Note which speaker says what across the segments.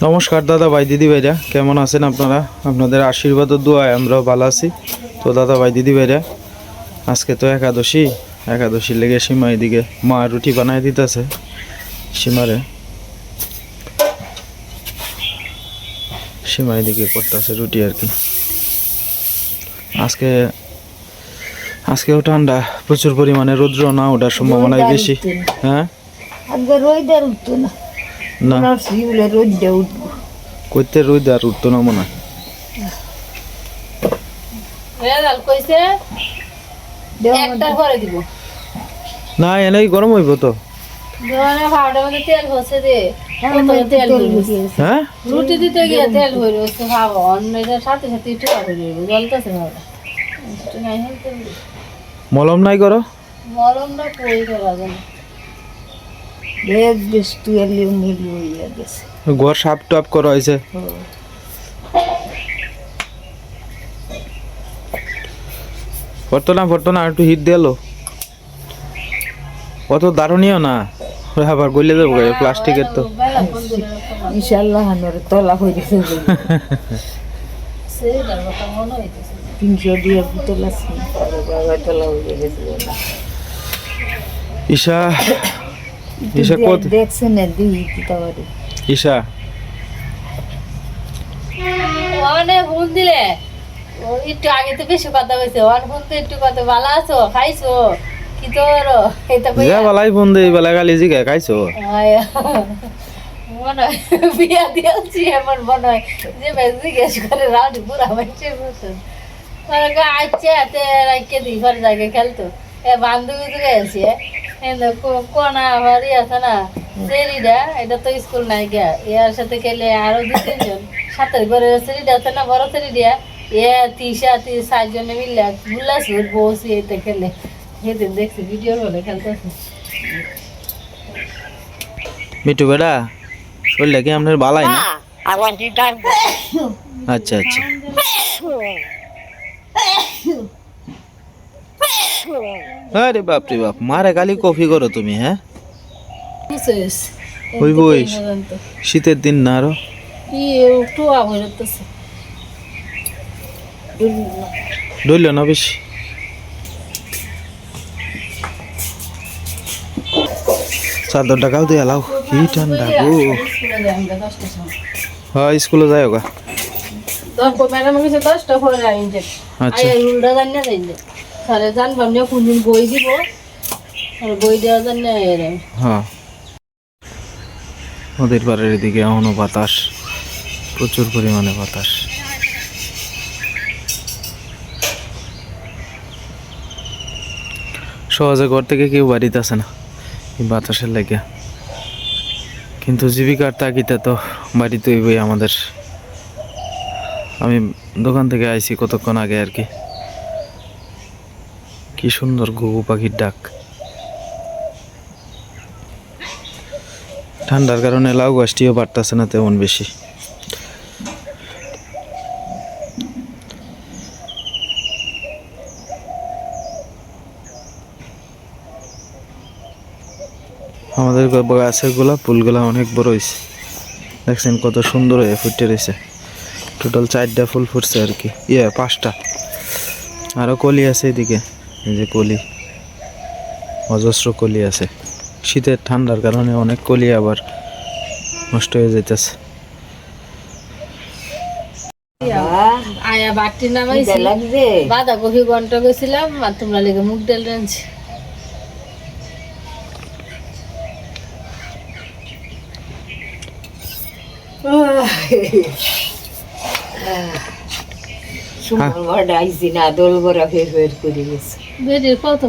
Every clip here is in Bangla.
Speaker 1: নমস্কার দাদা ভাই দিদি ভাইরা, কেমন আছেন আপনারা? আপনাদের আশীর্বাদ ও দোয়ায় আমরাও ভালো আছি। তো দাদা ভাই দিদি ভাইরা, আজকে তো একাদশীর লেগে সীমা এদিকে মা রুটি বানাই দিতেছে। সীমা এদিকে করতেছে রুটি আর কি। আজকেও ঠান্ডা, প্রচুর পরিমাণে রৌদ্র না ওঠার সম্ভাবনাই বেশি। হ্যাঁ, না কইতে রোদ আর উঠতো না মনে হয়। না এনেই গরম হইব তো। হ্যাঁ,
Speaker 2: রুটি দিতে গিয়ে তেল হয়ে রয়েছে, খাবো অন্যটার সাথে সাথে একটু জলতেছে ভাবনা
Speaker 1: মলম নাই করো?
Speaker 2: মলমটা কই করা যায়
Speaker 1: ঘর সাপ টাপ করা হয়েছে। পড়তো না একটু হিট দিলো, অত দারুণীয় না, আবার গলে দেবো প্লাস্টিকের তো।
Speaker 2: ইনশাআল্লাহ তলা হয়ে গেছে 300 দিয়ে তোলা তলা হয়ে গেছে।
Speaker 1: ঈশা কত
Speaker 2: দেখছেন না দিই তাওয়ারে
Speaker 1: ঈশা
Speaker 2: ওনে ফোন দিলে ও একটু আগে তো বেশি কথা কইছে, ওন ফোন তো একটু কথা ভালো আছো খাইছো কি তোর এটা কই
Speaker 1: যা বালাই ফোন দেই বালা গালি জিগা খাইছো।
Speaker 2: মনে বিয়া দিয়েছি এমন মনে হয় যে বেশি গেছ করে রাউন্ড পুরা মাইছে বসন মানে আচ্ছা তে রাইকে দি ঘর জায়গা খেলতো এ বান্ধবী তো গেছে কোনা বাড়ি আছে না সেরিডা, এটা তো স্কুল নাই গিয়া এর সাথে খেলে আরো 2-3 জন সাথের ঘরে সেরিডা আছে না বড় সেরিডা এ 3-4 জনে মিলে গুলাস বসে এতে খেলে সেদিন দেখছি ভিডিও বলে খেলতেছে।
Speaker 1: মিটু বেটা বললে কি আপনার বালাই না? আচ্ছা আচ্ছা, আরে বাপ রে বাপ, মারে গালি কফি করো তুমি? হ্যাঁ ওই বই শীতের দিন না আরো ডইল না বেশি। চাদর টাকাও দিয়ে এলাও, কি ঠান্ডা গো। হ্যাঁ স্কুলে যাই ওগা। আচ্ছা হ্যাঁ, নদীর পাড়ের এদিকে এখনো বাতাস, প্রচুর পরিমাণে বাতাস। সহজে ঘর থেকে কেউ বাড়িতে আসে না এই বাতাসের লেগে, কিন্তু জীবিকার তাগিদে তো বাড়িতে হইবই আমাদের। আমি দোকান থেকে আইছি কতক্ষণ আগে আর কি। কি সুন্দর ঘুঘু পাখির ডাক। ঠান্ডার কারণে লাউ গাছটিও বাড়তেছে না তেমন বেশি। আমাদের গাছের ফুলগুলা অনেক বড় হয়েছে, দেখছেন কত সুন্দর হয়ে ফুটে রয়েছে। টোটাল 4টা ফুল ফুটছে আর কি, 5টা। আরো কলি আছে এদিকে, এই যে কলি, অজস্র কলি আছে। শীতের ঠান্ডার কারণে অনেক কলি আবার নষ্ট হয়ে যাইতেছে।
Speaker 2: আয়া বাটি নামাইছি বাঁধাকপি ঘন্টা গেছিলাম আর তোমরা লেগে মুগ ডাল রাঁধছি। কত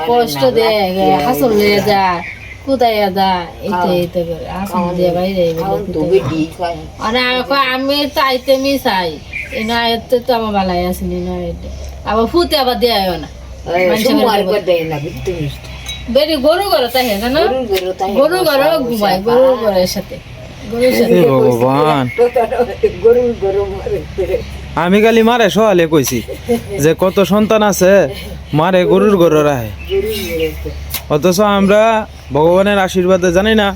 Speaker 2: কষ্ট দেয় হাসল যা কোথায় দা এইটা করে আসন দিয়ে বাইরে আমি চাইতে মি চাই এই নয় তো আমার বালাই আসেনি নয় আবার ফুতে আবার দেয় না বেরি গরু ঘর তাই না গরু ঘর ঘুমায় গরু ঘরের সাথে
Speaker 1: ভগবান
Speaker 2: গরু গরু
Speaker 1: আমি খালি মারে সহালে কইছি যে কত সন্তান আছে মারে গরুর ঘর রাহে, অথচ আমরা ভগবানের আশীর্বাদে জানি না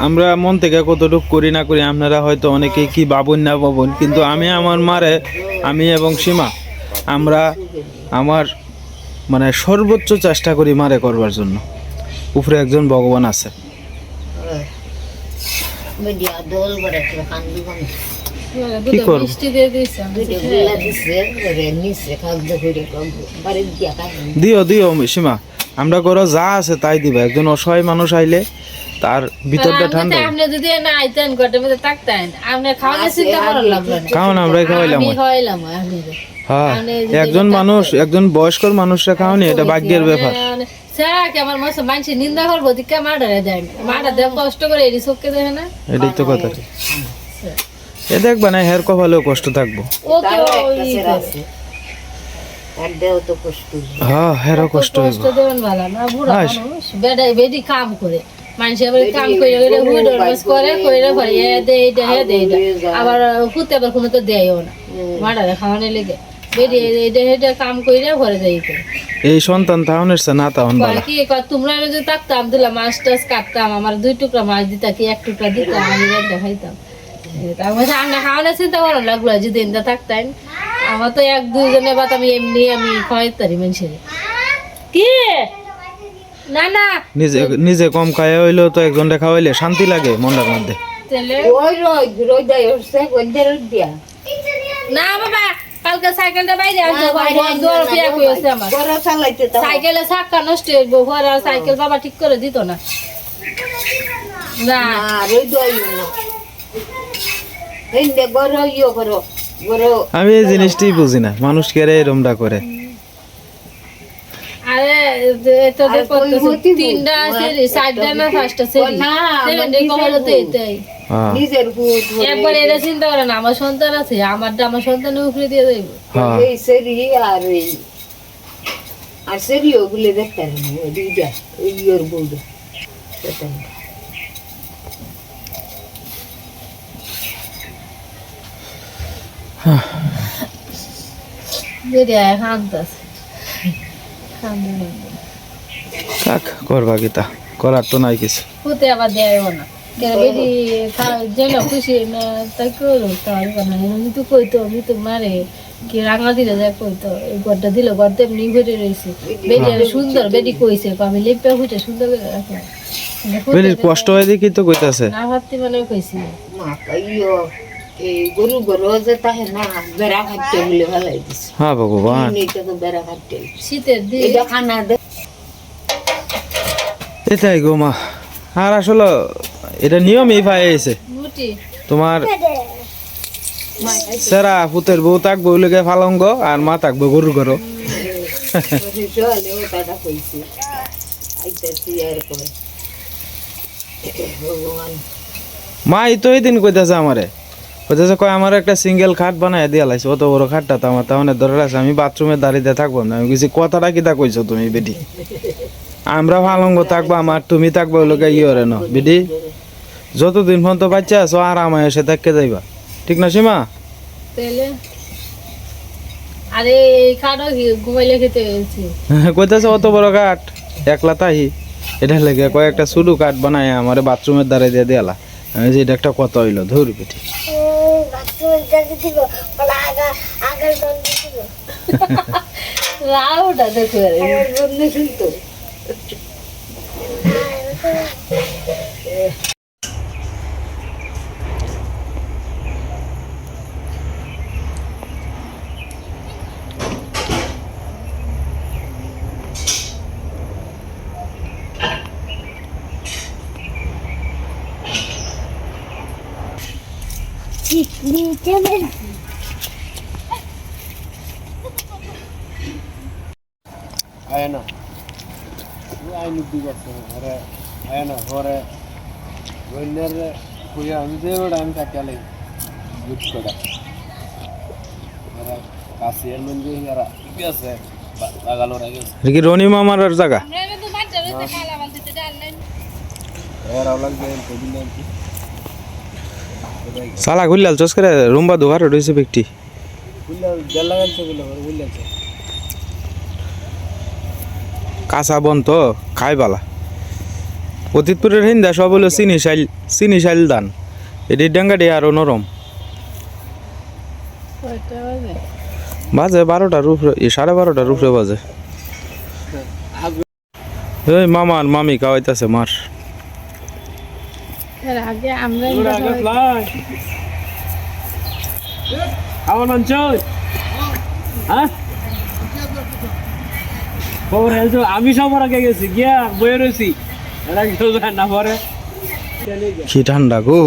Speaker 1: আমরা মন থেকে কতটুক করি না করি। আপনারা হয়তো অনেকে কি ভাবুন না ভাবুন, কিন্তু আমি আমার মারে, আমি এবং সীমা আমরা আমার মানে সর্বোচ্চ চেষ্টা করি মারে করবার জন্য। উপরে একজন ভগবান আছে।
Speaker 2: মিডিয়া দোল বড় করে কান্দি বন্ধ
Speaker 1: কি করব?
Speaker 2: মিষ্টি দিয়ে দিছে দুইটা গুলা দিছে করে নিছে খাদ্য করে বাড়ি দিয়া খাই
Speaker 1: দিও দিও সীমা, আমরা করো যা আছে তাই দিবা। একজন অসহায় মানুষ আইলে তার ভিতরটা ঠান্ডা হবে।
Speaker 2: আপনি যদি না আইতেন ঘরের মধ্যে থাকতেন আপনি খাওয়া চিন্তা করার লাগলো না।
Speaker 1: খাওন আমরাই খাওয়াইলাম।
Speaker 2: আমি খাওয়াইলাম আপনি
Speaker 1: হ্যাঁ, একজন মানুষ, একজন বয়স্কর মানুষরা খাওয়ানি এটা ভাগ্যের ব্যাপার।
Speaker 2: স্যার কি আমার মস্ত মানুষ নিন্দা করবো দিকে মার্ডারে দেয় না, মার্ডার দেয় কষ্ট করে এটি চোখকে দেখে না।
Speaker 1: এটাই তো কথা। এ দেখবা না হের কপালেও কষ্ট থাকবো।
Speaker 2: ও তো ওই আছে আর দেও তো কষ্ট
Speaker 1: হ্যাঁ, হেরও কষ্ট হইব।
Speaker 2: কষ্ট দেবেন ভালো না, বুড়া মানুষ বেডাই বেডি কাম করে মানুষ আবার কাম করে করে হুইডর বাস করে কইরা পরে এ দে এটা হে দে এটা আবার ফুতে আবার কোনো তো দেয়ও না মার্ডারে খাওয়ানোর লেগে বেডি এটা এটা কাম কইরা ঘরে যাই করে।
Speaker 1: এই সন্তান তাহনের সে না তাহন বালা।
Speaker 2: কি কয় তোমরা যদি থাকতাম দিলাম মাছ টাছ কাটতাম, আমার 2 টুকরা মাছ দিতা কি 1 টুকরা দিতাম, আমি রান্না খাইতাম। তার মধ্যে আমরা খাওয়ানোর চিন্তা করার লাগলো যদি ইন্দা থাকতেন। আমার তো 1-2 জনের বাত আমি এমনি আমি খাওয়াইতারি মানুষের। কি না না
Speaker 1: নিজে নিজে কম খায় হইলেও তো একজনটা খাওয়াইলে শান্তি লাগে মনের মধ্যে।
Speaker 2: তেলে ওই রই দেয় ওসে গন্ডের দিয়া না বাবা কালকে সাইকেলটা বাইরে আনছো দৌড় ফিরা কইছে আমার বড় চালাইতে তো সাইকেলে চাকা নষ্ট হইব ঘরে সাইকেল বাবা ঠিক করে দিত না। না রই দই না এই দে বড় ইও করো বড়।
Speaker 1: আমি এই জিনিসটাই বুঝি না, মানুষ কেরে এরমটা করে।
Speaker 2: আরে এটা দেখো 3টা সেরি 4টা না 5টা সেরি না সেরি কমলো তো এটাই নিজের ভূত একবার এটা চিন্তা করে না আমার সন্তান আছে, আমারটা আমার সন্তানের উপরে দিয়ে দেব এই সেরি আর সেরি ওগুলো দেখতে না দুইটা এই ওর বলবে সেটা যেটা খান্তাস
Speaker 1: থাক করবা গীতা, করার তো নাই কিছু।
Speaker 2: হতে আবার দেয়ও না কেন বেশি যেন খুশি না তাই করো তার না এমনি তো কইতো আমি তো মারে কি রাঙা দিলে যা কইতো এই ঘরটা দিল ঘর তো এমনি ঘুরে রয়েছে বেডি আর সুন্দর বেডি কইছে আমি লেপটা ফুটে সুন্দর করে রাখলাম
Speaker 1: বেরির কষ্ট হয় দেখি তো কইতাছে
Speaker 2: না ভাবতে মানে কইছি মা কইও এই গরু গরু যে তাহে না বেড়া খাইতে বলে ভালাই দিছে।
Speaker 1: হ্যাঁ ভগবান,
Speaker 2: এটা তো বেড়া খাইতে শীতের দিন এটা খানা দে
Speaker 1: এটাই গো মা। আর আসলে এটা নিয়মই পাইছে তোমার সেরা ফুতের বউ থাকবো ওইলেগে ফালঙ্গ আর মা থাকবো গরুর ঘর। মা এই তো এই দিন কইতাছে আমারে, কইতাছে কয় আমার একটা সিঙ্গেল খাট বানায় দিয়া লাইছে, অত বড় খাটটা তো আমার তাহলে ধরে আছে, আমি বাথরুমে দাঁড়িয়ে থাকবো না। আমি কইছি কথাটা কিতা কইছো তুমি বেটি, আমরা ফালঙ্গ থাকবো আমার তুমি থাকবো ওইলেগে ইয়ে ন বেটি, যতদিন পর্যন্ত বাচ্চা আছো আর আমায় এসে থাকতে যাইবা, ঠিক না সীমা?
Speaker 2: আরে এই খাটও ঘুমাইলে খেতে গেছি
Speaker 1: কইতাছে অত বড় কাঠ একলা তাই এটা লেগে কয়েকটা শুধু কাঠ বানায় আমার বাথরুমের দ্বারা দিয়ে দেয়ালা। আমি যে এটা একটা কথা হইলো ধর বেটি
Speaker 2: রাউটা দেখো শুনতো
Speaker 3: Ayana. Ini ayam itu juga ada ayana, hore. Winner kuya, আমি যে ওটা আমি কাটতে লাই বুঝ করা এরা কাশিয়ার মধ্যে এরা কি আছে লাগালো রাগে
Speaker 1: কি রনি মামার জায়গা
Speaker 3: এরা লাগবে প্রবলেম
Speaker 1: সালা ঘুরলাল চস করে রুম্বা দোকার রইছে ব্যক্তি
Speaker 3: বুঝলে জল লাগাইছে বলে বুঝলেছে
Speaker 1: কাঁচা বন তো খাই বালা অতীতপুরের হিন্দা সব হলো চিনি শাইল ধান এটির ডাঙ্গাটি আরো নরম
Speaker 2: কয়টা বাজে?
Speaker 1: বাজে 12টার উপরে 12:30টার উপরে বাজে এই মামা আর মামি খাওয়াইতেছে মার
Speaker 2: এর আগে আমরা
Speaker 3: ওরা আগে ফ্লাই আমার অঞ্চল হ্যাঁ খবর হয়েছে আমি সবার আগে গেছি গিয়া বয়ে রয়েছি এরা কেউ যায় না পরে
Speaker 1: কি ঠান্ডা গো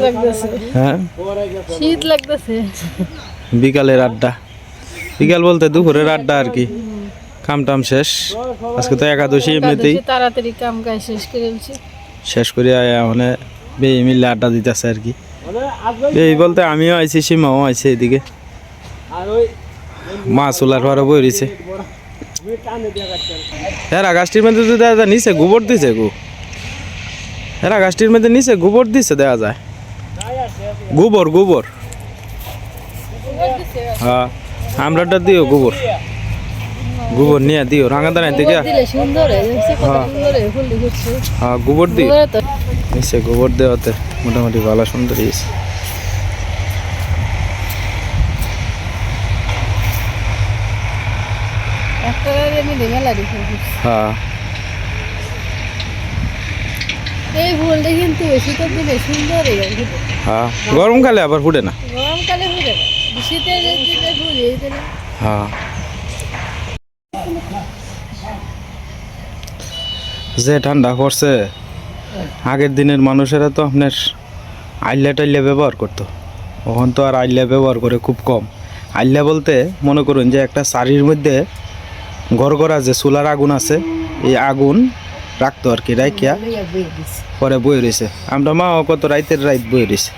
Speaker 2: লাগতেছে,
Speaker 1: হ্যাঁ
Speaker 2: শীত লাগতেছে।
Speaker 1: বিকালের আড্ডা বিকাল বলতে দুপুরের আড্ডা আর কি কাম টাম শেষ আজকে তো একাদশী এমনিতেই
Speaker 2: একাদশী তাড়াতাড়ি কাম কাজ শেষ করে ফেলছি।
Speaker 1: শেষ করে মানে বেই মিলে আড্ডা দিতেছে আর কি এই বলতে আমিও আইছি সীমাও আইছে এদিকে মাছ ওলার ঘরে বই রয়েছে এরা গাছটির মধ্যে তো দেখা যায় নিচে গোবর দিছে গো এরা গাছটির মধ্যে নিচে গোবর দিছে দেখা যায় গোবর গোবর হ্যাঁ আমরাটা দিও গোবর গোবর নিয়ে দিও রাঙাদানার দিকে
Speaker 2: দিলে সুন্দর হয়ে যাচ্ছে, কত সুন্দর হয়ে ফুল দিচ্ছে।
Speaker 1: হ্যাঁ গোবর দিও
Speaker 2: গোবরে তো
Speaker 1: নিচে গোবর দেওয়াতে মোটামুটি ভালো সুন্দর হয়েছে
Speaker 2: একটা আমি মেলা দেখি।
Speaker 1: হ্যাঁ
Speaker 2: এই ফুলটা কিন্তু শীতের দিনে সুন্দর হয়ে যাবে,
Speaker 1: হ্যাঁ গরমকালে আবার ফুটে না
Speaker 2: গরমকালে ফুটে না, শীতের দিনে ফুল এই দিনে
Speaker 1: হ্যাঁ যে ঠান্ডা পড়ছে আগের দিনের মানুষেরা তো আপনার আইলা টাইলা ব্যবহার করতো এখন তো আর আইলা ব্যবহার করে খুব কম আইলা বলতে মনে করুন যে একটা শাড়ির মধ্যে গড়গড়া যে চুলার আগুন আছে এই আগুন রাখতো আর কি রাইকিয়া পরে বই রয়েছে আমরা মা কত রাইতের রাইত বই রয়েছে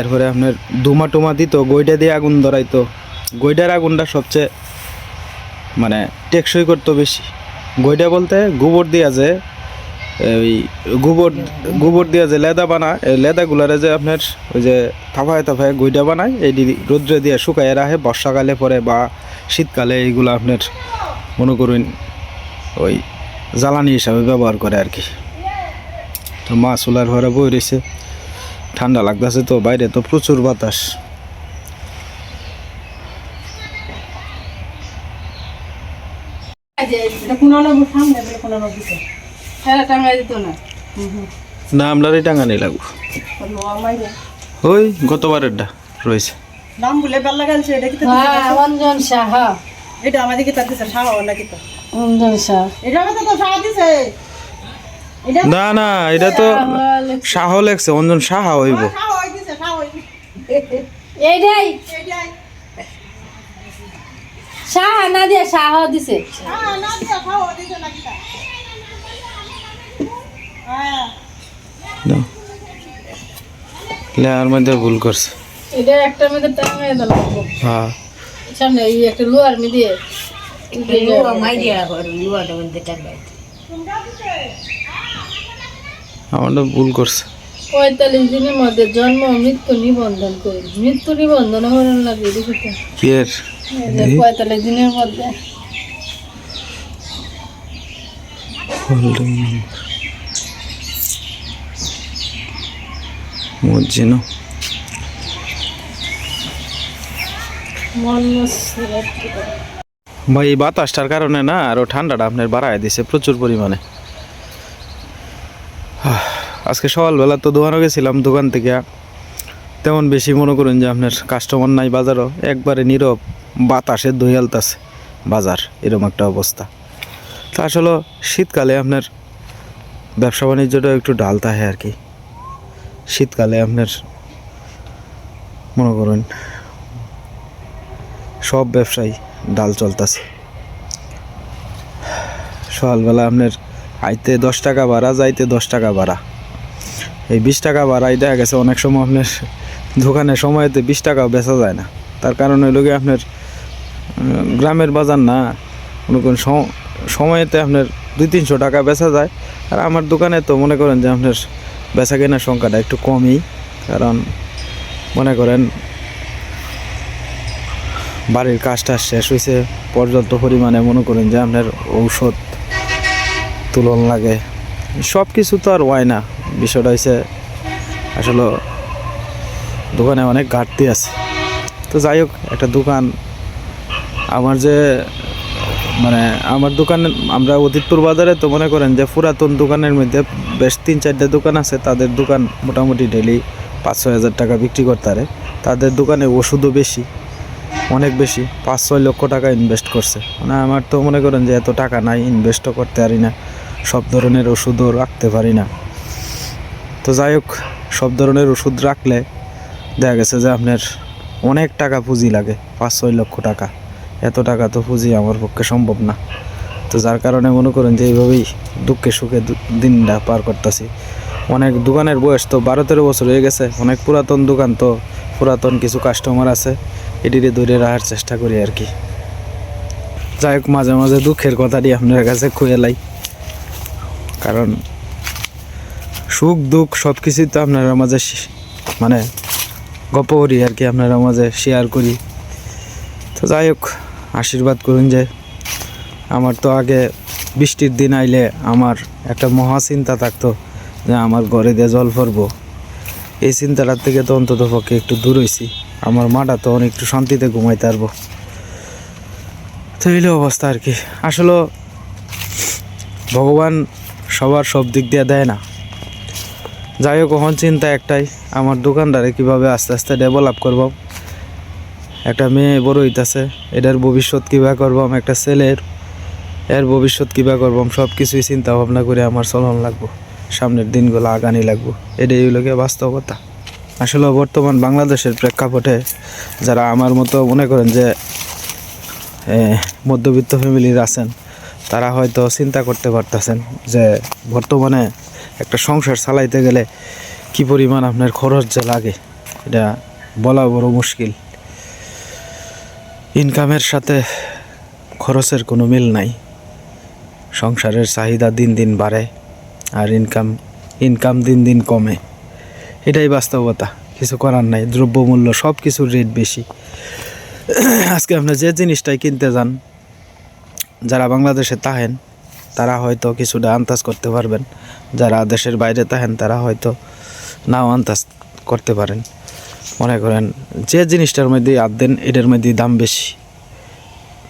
Speaker 1: এরপরে আপনার ধুমা টুমা দিত গইটা দিয়ে আগুন ধরাইতো গইটার আগুনটা সবচেয়ে মানে টেকসই করতো বেশি গইটা বলতে গোবর দিয়া যে ওই গোবর দিয়া যে লেদা বানায় এই লেদাগুলারে যে আপনার ওই যে থাফায় থাফায় গইটা বানায় এই রৌদ্রে দিয়ে শুকায় রাখে বর্ষাকালে পরে বা শীতকালে এইগুলো আপনার মনে করুন ওই জ্বালানি হিসাবে ব্যবহার করে আর কি তো মাছ ওলার ঘরে বই রয়েছে ঠান্ডা লাগতেছে তো বাইরে তো প্রচুর বাতাস না আমরা এই টাঙ্গা নেই লাগবো ওই গতবারেরটা রয়েছে
Speaker 4: নাম বলে বেল লাগাইছে এটা কি তো
Speaker 2: হ্যাঁ, অঞ্জন সাহা,
Speaker 4: এটা আমাদের কি তার দিছে সাহা নাকি তো
Speaker 2: অঞ্জন সাহা।
Speaker 4: এটা আমাদের তো সাহা দিছে এটা
Speaker 1: না না এটা তো শাহ লেগছে অঞ্জন সাহা হইব
Speaker 4: সাহা হই দিছে সাহা হই
Speaker 2: এইটাই
Speaker 4: এটাই
Speaker 2: সাহা না দিয়ে সাহা দিছে।
Speaker 4: হ্যাঁ না দিয়া সাহা দিছে নাকি তা হ্যাঁ
Speaker 1: না লেয়ার মধ্যে ভুল করছে
Speaker 2: এটা একটা মধ্যে টাঙায় দিলাম
Speaker 1: হ্যাঁ
Speaker 2: সামনে এই একটা লোহার মধ্যে
Speaker 1: আমারটা ভুল করছে
Speaker 2: 45 দিনের মধ্যে জন্ম ও মৃত্যু নিবন্ধন করি, মৃত্যু নিবন্ধন হরণ লাগে দেখি তো।
Speaker 1: কি এর
Speaker 2: এই যে 45 দিনের মধ্যে
Speaker 1: হোল্ডিং মজ্জিনো
Speaker 2: মন
Speaker 1: ভাই এই বাতাসটার কারণে না আরো ঠান্ডাটা আপনার বাড়ায় দিছে প্রচুর পরিমাণে আজকে সকালবেলা তো দোকানে গেছিলাম দোকান থেকে তেমন বেশি মনে করুন যে আপনার কাস্টমার নাই বাজারও একবারে নীরব বাতাসে দইয়ালতাছে বাজার এরকম একটা অবস্থা তা আসলে শীতকালে আপনার ব্যবসা বাণিজ্যটা একটু ডাল থাকে আর কি শীতকালে আপনার মনে করুন সব ব্যবসায়ী ডাল চলতেছে সকালবেলা আপনার আইতে 10 টাকা ভাড়া যাইতে 10 টাকা ভাড়া এই 20 টাকা ভাড়াই দেখা গেছে অনেক সময় আপনার দোকানে সময়তে 20 টাকাও বেচা যায় না তার কারণ হইল গিয়ে আপনার গ্রামের বাজার না মনে করেন সময়তে আপনার 200-300 টাকা বেচা যায় আর আমার দোকানে তো মনে করেন যে আপনার বেচা কেনার সংখ্যাটা একটু কমই কারণ মনে করেন বাড়ির কাজটা শেষ হয়েছে, পর্যাপ্ত পরিমাণে মনে করেন যে আপনার ঔষধ তুলন লাগে, সব কিছু তো আর হয় না। বিষয়টা হয়েছে আসলে দোকানে অনেক ঘাটতি আছে। তো যাই হোক, একটা দোকান আমার যে মানে আমার দোকান, আমরা অতীতপুর বাজারে তো মনে করেন যে পুরাতন দোকানের মধ্যে বেশ 3-4টা দোকান আছে, তাদের দোকান মোটামুটি ডেলি 5-6 হাজার টাকা বিক্রি করতে পারে। তাদের দোকানে ওষুধও বেশি, অনেক বেশি, 5-6 লক্ষ টাকা ইনভেস্ট করছে। মানে আমার তো মনে করেন যে এত টাকা নাই, ইনভেস্টও করতে পারি না, সব ধরনের ওষুধও রাখতে পারি না। তো যাই হোক, সব ধরনের ওষুধ রাখলে দেখা গেছে যে আপনার অনেক টাকা পুঁজি লাগে, 5-6 লক্ষ টাকা। এত টাকা তো পুঁজি আমার পক্ষে সম্ভব না। তো যার কারণে মনে করেন যে এইভাবেই দুঃখে সুখে দিনটা পার করতেছি। অনেক দোকানের বয়স তো 12-13 বছর হয়ে গেছে, অনেক পুরাতন দোকান, তো পুরাতন কিছু কাস্টমার আছে, এটিরে ধরে রাখার চেষ্টা করি আর কি। যাই হোক, মাঝে মাঝে দুঃখের কথাটি আপনার কাছে খুঁজে, কারণ সুখ দুঃখ সব কিছুই তো আপনারা মাঝে মানে গল্প করি আর কি, আপনারা মাঝে শেয়ার করি। তো যাই হোক, আশীর্বাদ করুন যে আমার তো আগে বৃষ্টির দিন আইলে আমার একটা মহা চিন্তা থাকতো যে আমার ঘরে দিয়ে জল পড়বো। এই চিন্তাটার থেকে তো অন্তত পক্ষে একটু দূর হয়েছি, আমার মাটা তো অনেক একটু শান্তিতে ঘুমাইতে পারবো। তো এইলো অবস্থা আর কি। আসলে ভগবান সবার সব দিক দিয়ে দেয় না। যাই হোক, কখন চিন্তা একটাই, আমার দোকানদারে কীভাবে আস্তে আস্তে ডেভেলপ করব। একটা মেয়ে বড় হইতাছে, এটার ভবিষ্যৎ কীভাবে করবো, একটা ছেলের এর ভবিষ্যৎ কীভাবে করবো, সব কিছুই চিন্তা ভাবনা করে আমার চলন লাগবো, সামনের দিনগুলো আগানি লাগবো। এটাই হলো গিয়ে বাস্তবতা। আসলে বর্তমান বাংলাদেশের প্রেক্ষাপটে যারা আমার মতো মনে করেন যে মধ্যবিত্ত ফ্যামিলির আছেন, তারা হয়তো চিন্তা করতে পারতেছেন যে বর্তমানে একটা সংসার চালাইতে গেলে কি পরিমাণ আপনার খরচ যে লাগে, এটা বলা বড় মুশকিল। ইনকামের সাথে খরচের কোনো মিল নাই। সংসারের চাহিদা দিন দিন বাড়ে আর ইনকাম দিন দিন কমে, এটাই বাস্তবতা। কিছু করার নাই, দ্রব্যমূল্য সব কিছুর রেট বেশি। আজকে আপনি যে জিনিসটাই কিনতে যান, যারা বাংলাদেশে থাকেন তারা হয়তো কিছুটা আন্দাজ করতে পারবেন, যারা দেশের বাইরে থাকেন তারা হয়তো নাও আন্দাজ করতে পারেন। মনে করেন যে জিনিসটার মধ্যে হাত দেন এটার মধ্যে দাম বেশি।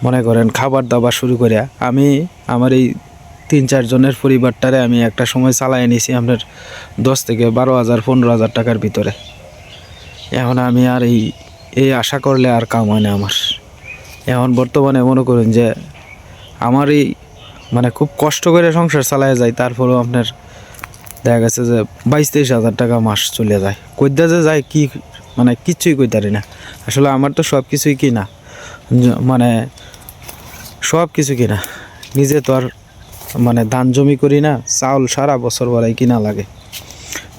Speaker 1: মনে করেন খাবার দাবার শুরু করে আমি আমার এই 3-4 জনের পরিবারটারে আমি একটা সময় চালাই নিয়েছি আপনার 10 থেকে 12,000 15,000 টাকার ভিতরে। এখন আমি আর এই আশা করলে আর কাম হয় না আমার। এখন বর্তমানে মনে করেন যে আমার এই মানে খুব কষ্ট করে সংসার চালায় যায়, তারপরেও আপনার দেখা গেছে যে 22-23 হাজার টাকা মাস চলে যায়। কইতে যে যায় কি মানে কিচ্ছুই কইতে পারি না। আসলে আমার তো সব কিছুই কিনা, মানে সব কিছু কিনা, নিজে তো আর মানে ধান জমি করি না, চাউল সারা বছর বেলায় কিনা লাগে।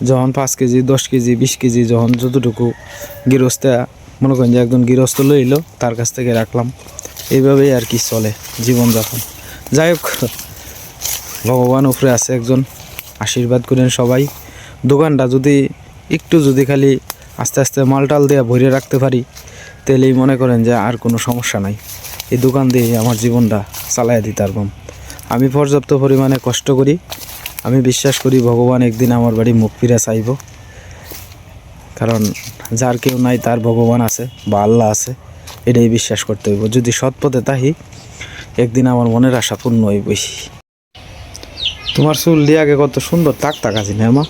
Speaker 1: যখন 5 কেজি 10 কেজি 20 কেজি যখন যতটুকু গৃহস্থ মনে করেন যে একজন গৃহস্থ লইল, তার কাছ থেকে রাখলাম, এইভাবেই আর কি চলে জীবনযাপন। যাই হোক, ভগবান উপরে আছে একজন, আশীর্বাদ করেন সবাই। দোকানটা যদি একটু যদি খালি আস্তে আস্তে মালটাল দিয়ে ভরে রাখতে পারি, তাহলেই মনে করেন যে আর কোনো সমস্যা নাই। এই দোকান দিয়ে আমার জীবনটা চালাইয়া দিতে পারবাম। আমি পর্যাপ্ত পরিমাণে কষ্ট করি, আমি বিশ্বাস করি ভগবান একদিন আমার বাড়ি মুখ ফিরে চাইব। কারণ যার কেউ নাই তার ভগবান আছে বা আল্লাহ আছে, এটাই বিশ্বাস করতে হইব। যদি সৎ পথে তাহি একদিন আমার মনের আশা পূর্ণ হইবই। তোমার চুল দিয়ে আগে কত সুন্দর তাক তাক আছে না মা?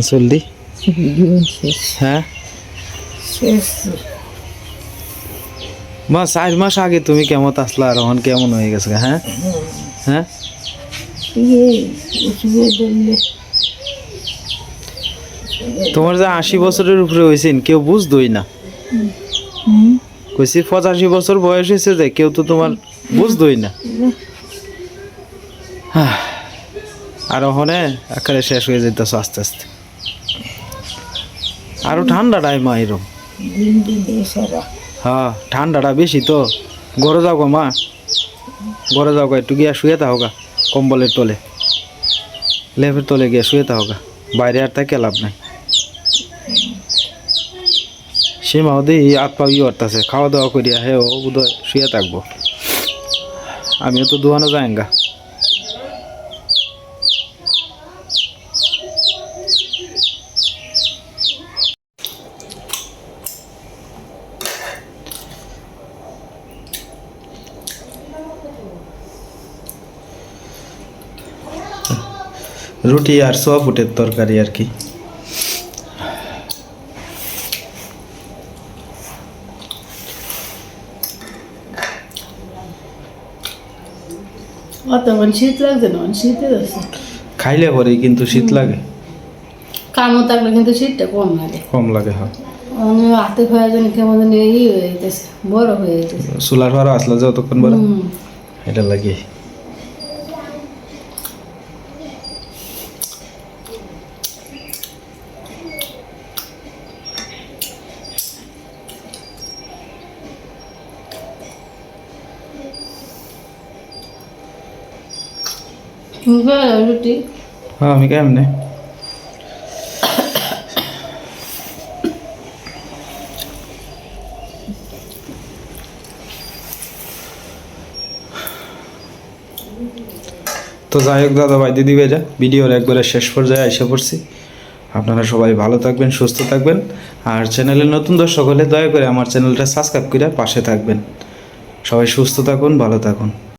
Speaker 1: চুল দি হ্যাঁ মা, 4 মাস আগে তুমি কেমন আসলা আর এখন কেমন হয়ে গেছে? হ্যাঁ হ্যাঁ, তোমার যে 80 বছরের উপরে হয়েছেন কেউ বুঝতোই না। কইছি 85 বছর বয়স হয়েছে যে কেউ তো তোমার বুঝতোই না। আর ওখানে একেবারে শেষ হয়ে যেতেছ আস্তে আস্তে। আরো ঠান্ডা টাইম এরকম, হ্যাঁ ঠান্ডাটা বেশি তো। ঘরে যাও গো মা, ঘরে যাও গা, একটু গিয়া শুয়ে থাকো গা, কম্বলের তলে লেপের তলে গিয়ে শুয়ে থাকো গা, বাইরে আর তাকে লাভ নাই। সীমা ওদি হাত পা ইয়ে করতেছে, খাওয়া দাওয়া করিয়া হে ও বোধহয় শুয়ে থাকবো। আমিও তো দোয়ানো যাইঙ্গা। রুটি আর সোয়া ফুটের তরকারি আর কি।
Speaker 2: অত মানে শীত লাগছে না, মানে শীতে যাচ্ছে।
Speaker 1: খাইলে পরেই কিন্তু শীত লাগে,
Speaker 2: কামও থাকলে কিন্তু শীতটা কম লাগে।
Speaker 1: কম লাগে। হ্যাঁ,
Speaker 2: মানে হাতে খাওয়া যেন কেমন যেন ই হয়ে যেতেছে, বড় হয়ে যেতেছে।
Speaker 1: চুলার ফারা আসলে যতক্ষণ বড় এটা লাগে।
Speaker 2: রুটি
Speaker 1: হ্যাঁ, আমি কেমনে তো যাই হোক দাদা ভাই দিদি ভাইরা, ভিডিওর একবারে শেষ পর্যায়ে এসে পড়ছি। আপনারা সবাই ভালো থাকবেন, সুস্থ থাকবেন। আর চ্যানেলে নতুন দর্শক হলে দয়া করে আমার চ্যানেলটা সাবস্ক্রাইব করে পাশে থাকবেন। সবাই সুস্থ থাকুন, ভালো থাকুন।